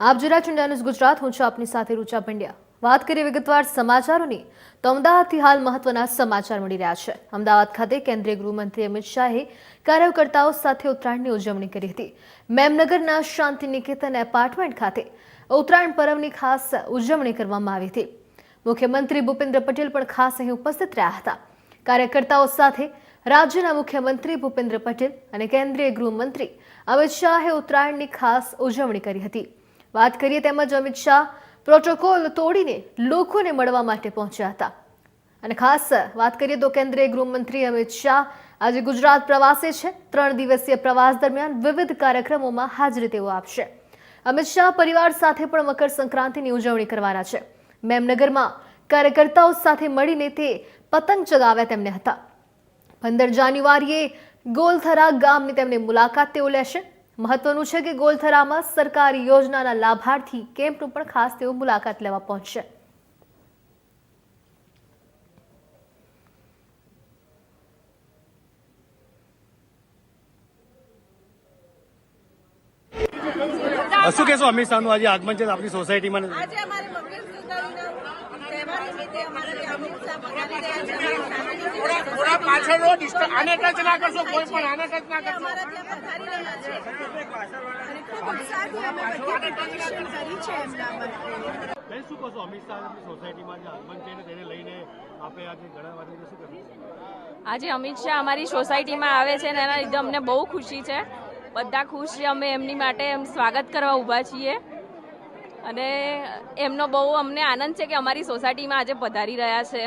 આપ જોઈ રહ્યા છો ઇન્ડિયા ન્યૂઝ ગુજરાત। હું છું આપની સાથે રૂચા પંડ્યા। વાત કરીએ વિગતવાર સમાચારોની તો અમદાવાદથી હાલ મહત્વના સમાચાર મળી રહ્યા છે। અમદાવાદ ખાતે કેન્દ્રીય ગૃહમંત્રી અમિત શાહે કાર્યકર્તાઓ સાથે ઉત્તરાયણની ઉજવણી કરી હતી। મેમનગરના શાંતિ નિકેતન એપાર્ટમેન્ટ ખાતે ઉત્તરાયણ પર્વની ખાસ ઉજવણી કરવામાં આવી હતી। મુખ્યમંત્રી ભૂપેન્દ્ર પટેલ પણ ખાસ અહીં ઉપસ્થિત રહ્યા હતા। કાર્યકર્તાઓ સાથે રાજ્યના મુખ્યમંત્રી ભૂપેન્દ્ર પટેલ અને કેન્દ્રીય ગૃહમંત્રી અમિત શાહે ઉત્તરાયણની ખાસ ઉજવણી કરી હતી। વાત કરીએ તેમજ અમિત શાહ પ્રોટોકોલ તોડીને લોકોને મળવા માટે પહોંચ્યા હતા અને ખાસ વાત કરીએ તો કેન્દ્રીય ગૃહમંત્રી અમિત શાહ આજે ગુજરાત પ્રવાસે છે। 3 દિવસીય પ્રવાસ દરમિયાન વિવિધ કાર્યક્રમોમાં હાજરી તેઓ આપશે। અમિત શાહ પરિવાર સાથે પણ મકર સંક્રાંતિની ઉજવણી કરવાના છે। મેમનગરમાં કાર્યકર્તાઓ સાથે મળીને તે પતંગ ચગાવ્યા તેમને હતા। 15 જાન્યુઆરીએ ગોલથરા ગામની તેમની મુલાકાત તેઓ લેશે। મહત્વનું છે કે ગોલથરામાં સરકારી યોજનાના લાભાર્થી કેમ્પનું પણ ખાસ તેઓ મુલાકાત લેવા પહોંચશે। શું કહેશો અમિત શાહનું આજે આગમન છે આપણી સોસાયટીમાં? આજે અમારે મકર સંક્રાંતિના તહેવાર નિમિત્તે અમારે અમિત શાહ પધારી રહ્યા છે। થોડા પાછળ આને ટચ ના કરશો, કોઈ પણ આને ટચ ના કરશો। અમારા ત્યાં પધારી રહ્યા છે અને ખૂબ ઉત્સાહથી અમે બધી પ્રિપેરેશન કરી છે એમના માટે। બેન, શું કહેશો અમિત શાહ આપણી સોસાયટીમાં જે આગમન છે તેને લઈને આપણે આજે ઘણા વાગે શું કહેશો? આજે અમિત શાહ અમારી સોસાયટીમાં આવે છે અને એના લીધે અમને બહુ ખુશી છે। બધા ખુશ છે, અમે એમની માટે સ્વાગત કરવા ઊભા છીએ અને એમનો બહુ અમને આનંદ છે કે અમારી સોસાયટીમાં આજે પધારી રહ્યા છે।